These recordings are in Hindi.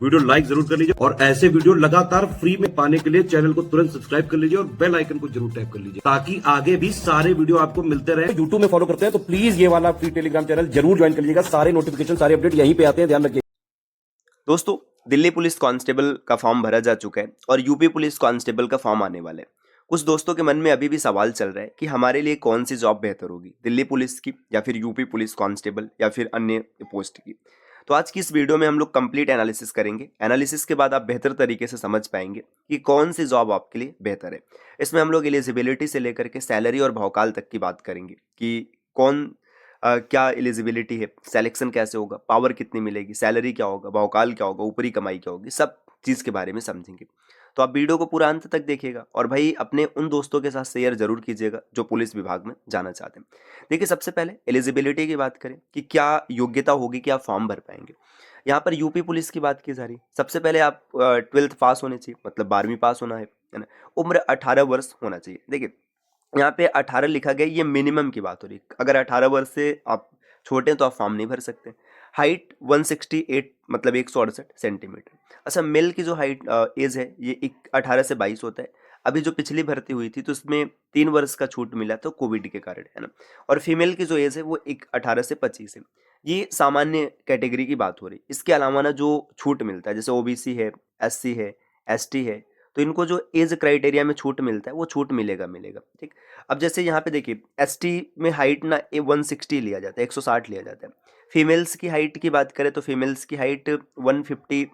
वीडियो लाइक जरूर कर लीजिए और ऐसे वीडियो लगातार फ्री में पाने के लिए चैनल को तुरंत सब्सक्राइब कर लीजिए और बेल आइकन को जरूर टैप कर लीजिए ताकि आगे भी सारे वीडियो आपको मिलते रहे। यूट्यूब में फॉलो करते हैं तो प्लीज ये वाला फ्री टेलीग्राम चैनल जरूर ज्वाइन कर लीजिएगा। सारे नोटिफिकेशन सारे अपडेट यहीं पे आते हैं, ध्यान रखिए। दोस्तों, दिल्ली पुलिस कांस्टेबल का फॉर्म भरा जा चुका है और यूपी पुलिस कांस्टेबल का फॉर्म आने वाला है। कुछ दोस्तों के मन में अभी भी सवाल चल रहा है कि हमारे लिए कौन सी जॉब बेहतर होगी, दिल्ली पुलिस की या फिर यूपी पुलिस कांस्टेबल या फिर अन्य पोस्ट की। तो आज की इस वीडियो में हम लोग कंप्लीट एनालिसिस करेंगे। एनालिसिस के बाद आप बेहतर तरीके से समझ पाएंगे कि कौन सी जॉब आपके लिए बेहतर है। इसमें हम लोग एलिजिबिलिटी से लेकर के सैलरी और भौकाल तक की बात करेंगे कि कौन क्या एलिजिबिलिटी है, सिलेक्शन कैसे होगा, पावर कितनी मिलेगी, सैलरी क्या होगा, भौकाल क्या होगा, ऊपरी कमाई क्या होगी, सब चीज़ के बारे में समझेंगे। तो आप वीडियो को पूरा अंत तक देखिएगा और भाई अपने उन दोस्तों के साथ शेयर जरूर कीजिएगा जो पुलिस विभाग में जाना चाहते हैं। देखिए, सबसे पहले एलिजिबिलिटी की बात करें कि क्या योग्यता होगी कि आप फॉर्म भर पाएंगे। यहाँ पर यूपी पुलिस की बात की जा रही है। सबसे पहले आप 12th पास होने चाहिए, मतलब 12वीं पास होना है ना। उम्र 18 वर्ष होना चाहिए। देखिए, यहाँ पे 18 लिखा गया, ये मिनिमम की बात हो रही है। अगर 18 वर्ष से आप छोटे हैं तो आप फॉर्म नहीं भर सकते। हाइट 168 मतलब 168 सेंटीमीटर। अच्छा, मेल की जो हाइट एज है ये 18 से 22 होता है। अभी जो पिछली भर्ती हुई थी तो उसमें 3 वर्ष का छूट मिला था कोविड के कारण, है ना। और फीमेल की जो एज है वो 18 से 25 है। ये सामान्य कैटेगरी की बात हो रही है। इसके अलावा ना जो छूट मिलता है, जैसे ओबीसी है, एससी है, एसटी है, तो इनको जो एज क्राइटेरिया में छूट मिलता है वो छूट मिलेगा मिलेगा, ठीक। अब जैसे यहाँ पे देखिए, एसटी में हाइट ना 160 लिया जाता है, 160 लिया जाता है। फीमेल्स की हाइट की बात करें तो फीमेल्स की हाइट 150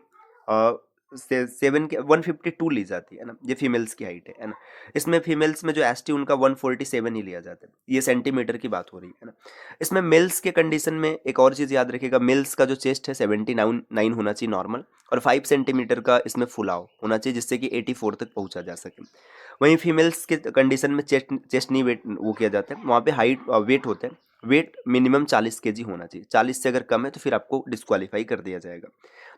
152 ली जाती है ना। ये फीमेल्स की हाइट है ना। इसमें फीमेल्स में जो एसटी उनका 147 ही लिया जाता है। ये सेंटीमीटर की बात हो रही है ना। इसमें मेल्स के कंडीशन में एक और चीज़ याद रखिएगा, मेल्स का जो चेस्ट है 79 होना चाहिए नॉर्मल, और 5 सेंटीमीटर का इसमें फुलाव होना चाहिए जिससे कि 84 तक पहुंचा जा सके। वहीं फीमेल्स के कंडीशन में चेस्ट नहीं वेट वो किया जाता है, वहाँ पे हाइट वेट होता है। वेट मिनिमम 40 केजी होना चाहिए। 40 से अगर कम है तो फिर आपको डिस्क्वालीफाई कर दिया जाएगा।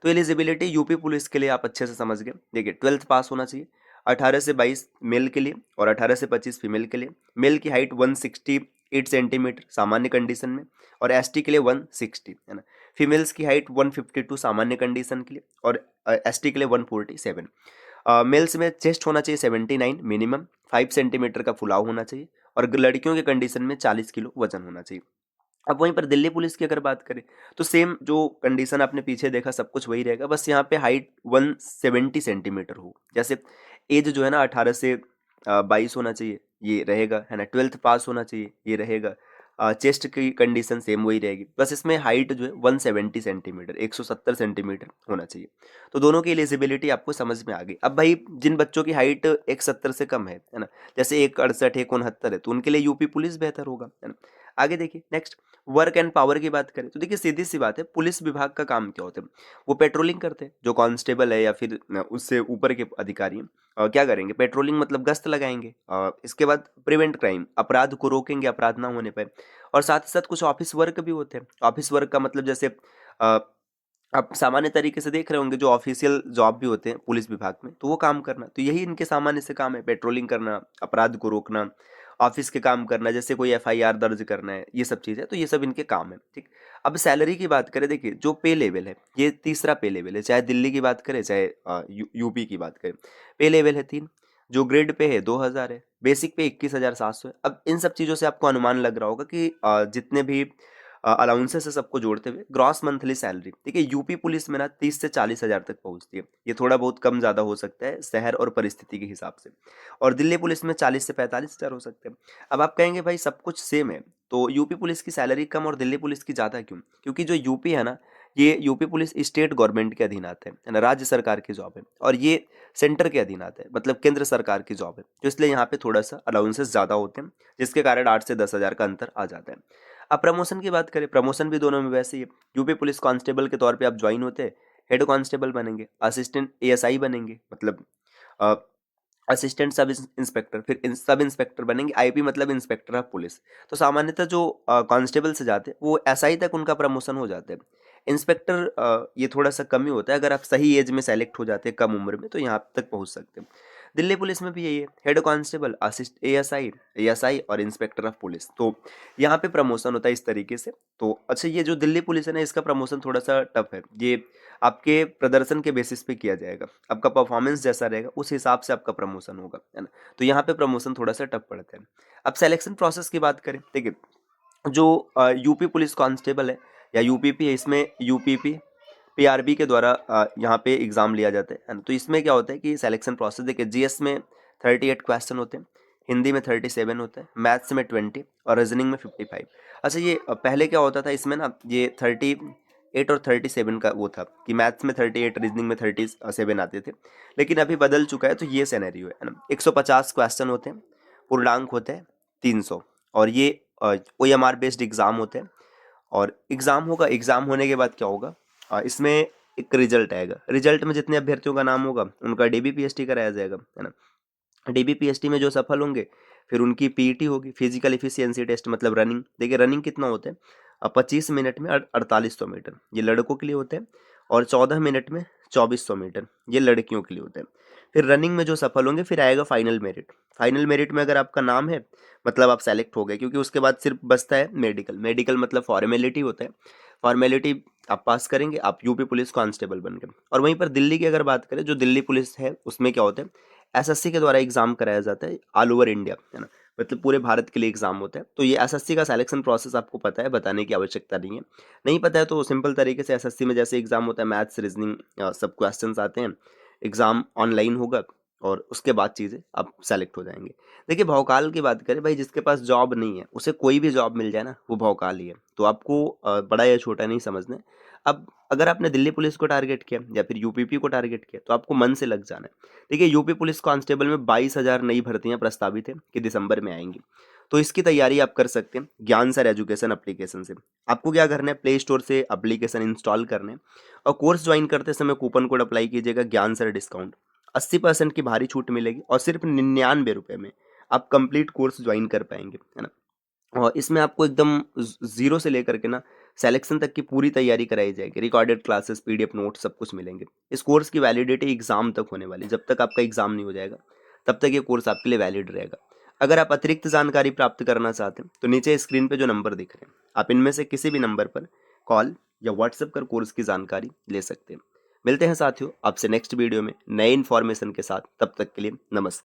तो एलिजिबिलिटी यूपी पुलिस के लिए आप अच्छे से समझ गए। देखिए, 12th पास होना चाहिए, 18 से 22 मेल के लिए और 18 से 25 फीमेल के लिए। मेल की हाइट 168 सेंटीमीटर सामान्य कंडीशन में और एसटी के लिए 160, है ना। फीमेल्स की हाइट 152 सामान्य कंडीशन के लिए और एसटी के लिए 147। मेल्स में चेस्ट होना चाहिए 79 मिनिमम, 5 सेंटीमीटर का फुलाव होना चाहिए और लड़कियों के कंडीशन में 40 किलो वजन होना चाहिए। अब वहीं पर दिल्ली पुलिस की अगर बात करें तो सेम जो कंडीशन आपने पीछे देखा सब कुछ वही रहेगा, बस यहाँ पे हाइट 170 सेंटीमीटर हो। जैसे एज जो है ना 18 से 22 होना चाहिए, ये रहेगा, है ना। 12th पास होना चाहिए, ये रहेगा। चेस्ट की कंडीशन सेम वही रहेगी, बस इसमें हाइट जो है 170 सेंटीमीटर 170 सेंटीमीटर होना चाहिए। तो दोनों की एलिजिबिलिटी आपको समझ में आ गई। अब भाई जिन बच्चों की हाइट 170 से कम है ना, जैसे 168 169 है, तो उनके लिए यूपी पुलिस बेहतर होगा, है ना। आगे देखिए नेक्स्ट, वर्क एंड पावर की बात करें तो देखिए सीधी सी बात है, पुलिस विभाग का काम क्या होता है, वो पेट्रोलिंग करते हैं। जो कांस्टेबल है या फिर उससे ऊपर के अधिकारी हैं, क्या करेंगे, पेट्रोलिंग मतलब गश्त लगाएंगे। इसके बाद प्रिवेंट क्राइम, अपराध को रोकेंगे, अपराध ना होने पर। और साथ ही साथ कुछ ऑफिस वर्क भी होते हैं। ऑफिस वर्क का मतलब जैसे अ, आप सामान्य तरीके से देख रहे होंगे जो ऑफिशियल जॉब भी होते हैं पुलिस विभाग में, तो वो काम करना, तो यही इनके सामान्य से काम है, पेट्रोलिंग करना, अपराध को रोकना, ऑफिस के काम करना, जैसे कोई एफआईआर दर्ज करना है, ये सब चीज़ है, तो ये सब इनके काम है, ठीक। अब सैलरी की बात करें, देखिए जो पे लेवल है ये तीसरा पे लेवल है, चाहे दिल्ली की बात करें चाहे यूपी की बात करें। पे लेवल है 3, जो ग्रेड पे है 2000 है, बेसिक पे 21,700 है। अब इन सब चीज़ों से आपको अनुमान लग रहा होगा कि जितने भी अलाउंसेस है सबको जोड़ते हुए ग्रॉस मंथली सैलरी, ठीक है, यूपी पुलिस में ना 30 से 40,000 तक पहुंचती है। ये थोड़ा बहुत कम ज़्यादा हो सकता है शहर और परिस्थिति के हिसाब से। और दिल्ली पुलिस में 40 से 45,000 हो सकते हैं। अब आप कहेंगे भाई सब कुछ सेम है तो यूपी पुलिस की सैलरी कम और दिल्ली पुलिस की ज़्यादा क्यों? क्योंकि जो यूपी है ना, ये यूपी पुलिस स्टेट गवर्नमेंट के अधीन आता है ना, राज्य सरकार की जॉब है, और ये सेंटर के अधीन आता है, मतलब केंद्र सरकार की जॉब है, तो इसलिए यहाँ पे थोड़ा सा अलाउंसेस ज़्यादा होते हैं, जिसके कारण 8 से 10,000 का अंतर आ जाता है। अब प्रमोशन की बात करें, प्रमोशन भी दोनों में वैसे ही है। यूपी पुलिस कांस्टेबल के तौर पे आप ज्वाइन होते हैं, हेड कांस्टेबल बनेंगे, असिस्टेंट एएसआई बनेंगे, मतलब असिस्टेंट सब इंस्पेक्टर, फिर सब इंस्पेक्टर बनेंगे, आईपी मतलब इंस्पेक्टर ऑफ पुलिस। तो सामान्यतः जो कांस्टेबल से जाते हैं वो एसआई तक उनका प्रमोशन हो जाता है। इंस्पेक्टर ये थोड़ा सा कम ही होता है, अगर आप सही एज में सेलेक्ट हो जाते हैं कम उम्र में तो यहाँ तक पहुँच सकते हैं। दिल्ली पुलिस में भी यही है, head constable, assist ASI, ASI और इंस्पेक्टर ऑफ पुलिस। तो यहाँ पे प्रमोशन होता है इस तरीके से। तो अच्छा, ये जो दिल्ली पुलिस है ना, इसका प्रमोशन थोड़ा सा टफ है। ये आपके प्रदर्शन के बेसिस पे किया जाएगा, आपका परफॉर्मेंस जैसा रहेगा उस हिसाब से आपका प्रमोशन होगा, है ना। तो यहाँ पे प्रमोशन थोड़ा सा टफ पड़ता है। अब सिलेक्शन प्रोसेस की बात करें, ठीक है, जो यूपी पुलिस कांस्टेबल है या यूपीपी है, इसमें यूपीपी पीआरबी के द्वारा यहाँ पे एग्जाम लिया जाता है ना। तो इसमें क्या होता है कि सिलेक्शन प्रोसेस देखिए, जीएस में 38 क्वेश्चन होते हैं, हिंदी में 37 होता है, मैथ्स में 20 और रीजनिंग में 55। अच्छा, ये पहले क्या होता था इसमें ना, ये 38 और 37 का वो था कि मैथ्स में 38, रीजनिंग में 37 आते थे, लेकिन अभी बदल चुका है। तो ये सिनेरियो है ना, 150 क्वेश्चन होते हैं, पूर्णांक होते हैं 300, और ये OMR बेस्ड एग्जाम होते हैं। और एग्जाम होगा, एग्जाम होने के बाद क्या होगा, इसमें एक रिजल्ट आएगा, रिजल्ट में जितने अभ्यर्थियों का नाम होगा उनका DBPST कराया जाएगा, है ना। DBPST में जो सफल होंगे फिर उनकी PET होगी, फिजिकल एफिशिएंसी टेस्ट, मतलब रनिंग। देखिए रनिंग कितना होता है, 25 मिनट में 4800 मीटर ये लड़कों के लिए होते हैं, और 14 मिनट में 2400 मीटर ये लड़कियों के लिए होते हैं। फिर रनिंग में जो सफल होंगे फिर आएगा फाइनल मेरिट। फाइनल मेरिट में अगर आपका नाम है मतलब आप सेलेक्ट हो गए, क्योंकि उसके बाद सिर्फ बचता है मेडिकल। मेडिकल मतलब फॉर्मेलिटी होता है, फॉर्मेलिटी आप पास करेंगे, आप यूपी पुलिस कांस्टेबल बन गए। और वहीं पर दिल्ली की अगर बात करें, जो दिल्ली पुलिस है उसमें क्या होता है, एसएससी के द्वारा एग्जाम कराया जाता है ऑल ओवर इंडिया, है ना, मतलब पूरे भारत के लिए एग्जाम होता है। तो ये एसएससी का सिलेक्शन प्रोसेस आपको पता है, बताने की आवश्यकता नहीं है। नहीं पता है तो सिंपल तरीके से एसएससी में जैसे एग्जाम होता है, मैथ्स रीजनिंग सब क्वेश्चंस आते हैं, एग्जाम ऑनलाइन होगा और उसके बाद चीज़ें आप सेलेक्ट हो जाएंगे। देखिए भौकाल की बात करें भाई, जिसके पास जॉब नहीं है उसे कोई भी जॉब मिल जाए ना, वो भौकाल ही है। तो आपको बड़ा या छोटा नहीं समझना है। अब अगर आपने दिल्ली पुलिस को टारगेट किया या फिर यूपीपी को टारगेट किया तो आपको मन से लग जाना है। देखिए यूपी पुलिस कांस्टेबल में 22,000 नई भर्तियां प्रस्तावित है कि दिसंबर में आएंगी। तो इसकी तैयारी आप कर सकते हैं ज्ञान सर एजुकेशन एप्लीकेशन से। आपको क्या करना है, प्ले स्टोर से एप्लीकेशन इंस्टॉल करने और कोर्स ज्वाइन करते समय कूपन कोड अप्लाई कीजिएगा, ज्ञान सर डिस्काउंट। 80% की भारी छूट मिलेगी और सिर्फ 99 रुपये में आप कंप्लीट कोर्स ज्वाइन कर पाएंगे, है ना। और इसमें आपको एकदम जीरो से लेकर के ना सिलेक्शन तक की पूरी तैयारी कराई जाएगी, रिकॉर्डेड क्लासेस, PDF नोट सब कुछ मिलेंगे। इस कोर्स की वैलिडिटी एग्जाम तक होने वाली, जब तक आपका एग्जाम नहीं हो जाएगा तब तक ये कोर्स आपके लिए वैलिड रहेगा। अगर आप अतिरिक्त जानकारी प्राप्त करना चाहते हैं तो नीचे स्क्रीन पे जो नंबर दिख रहे हैं, आप इनमें से किसी भी नंबर पर कॉल या व्हाट्सएप कर कोर्स की जानकारी ले सकते हैं। मिलते हैं साथियों आपसे नेक्स्ट वीडियो में नए इन्फॉर्मेशन के साथ, तब तक के लिए नमस्कार।